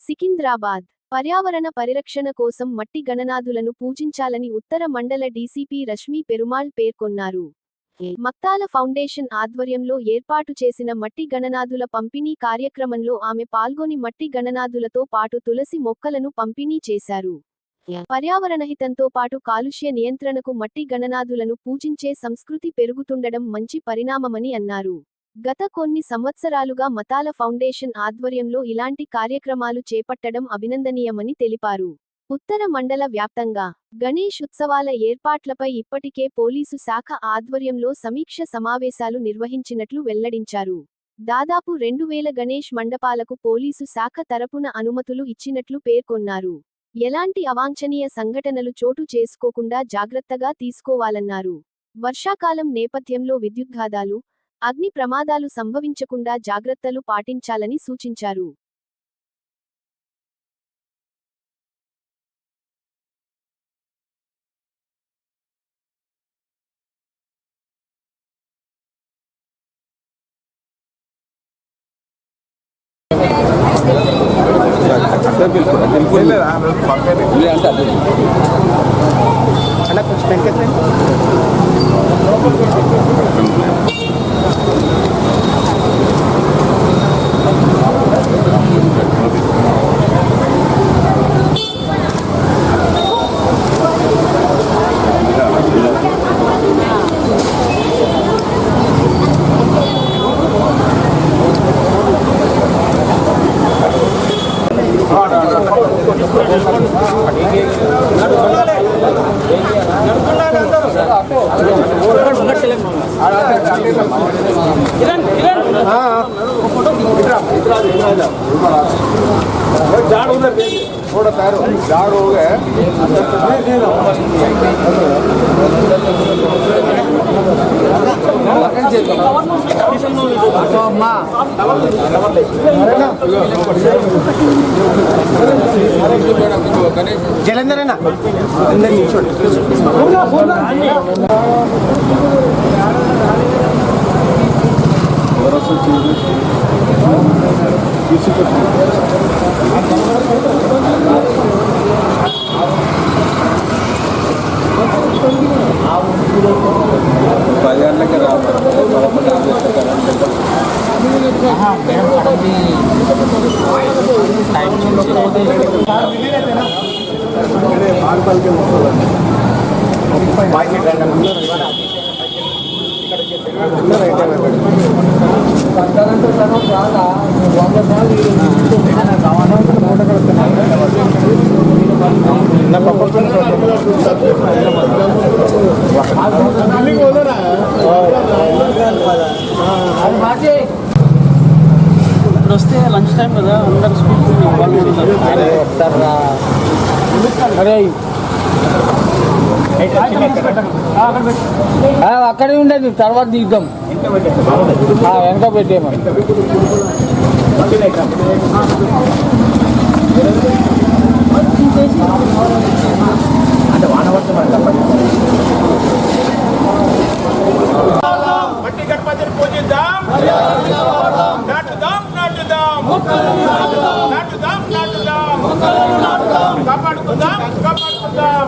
సికింద్రాబాద్ పర్యావరణ పరిరక్షణ కోసం మట్టి గణనాథులను పూజించాలని ఉత్తర మండల డీసీపీ రష్మీ పెరుమాళ్ పేర్కొన్నారు. మక్తాల ఫౌండేషన్ ఆధ్వర్యంలో ఏర్పాటు చేసిన మట్టి గణనాథుల పంపిణీ కార్యక్రమంలో ఆమె పాల్గొని మట్టి గణనాథులతో పాటు తులసి మొక్కలను పంపిణీ చేశారు. పర్యావరణహితంతో పాటు కాలుష్య నియంత్రణకు మట్టి గణనాథులను పూజించే సంస్కృతి పెరుగుతుండడం మంచి పరిణామమని అన్నారు. గత కొన్ని సంవత్సరాలుగా మతాల ఫౌండేషన్ ఆధ్వర్యంలో ఇలాంటి కార్యక్రమాలు చేపట్టడం అభినందనీయమని తెలిపారు. ఉత్తర మండల వ్యాప్తంగా గణేష్ ఉత్సవాల ఏర్పాట్లపై ఇప్పటికే పోలీసు శాఖ ఆధ్వర్యంలో సమీక్ష సమావేశాలు నిర్వహించినట్లు వెల్లడించారు. దాదాపు 2000 గణేష్ మండపాలకు పోలీసు శాఖ తరపున అనుమతులు ఇచ్చినట్లు పేర్కొన్నారు. ఎలాంటి అవాంఛనీయ సంఘటనలు చోటు చేసుకోకుండా జాగ్రత్తగా తీసుకోవాలన్నారు. వర్షాకాలం నేపథ్యంలో విద్యుద్ఘాతాలు, అగ్ని ప్రమాదాలు సంభవించకుండా జాగ్రత్తలు పాటించాలని సూచించారు. थोड़ा पैर झाड़ हो गए जलंधर है ना వస్తే లంచ్ టైం కదా అందరు అక్కడే ఉండేది తర్వాత దిద్దాం వెనక పెట్టేమని అంటే వానవర్తం మట్టి గణపతిని పూజిద్దాం, నాటుదాం నాటుదాం నాటుదాం నాటుదాం కాపాడుకుందాం కాపాడుకుందాం.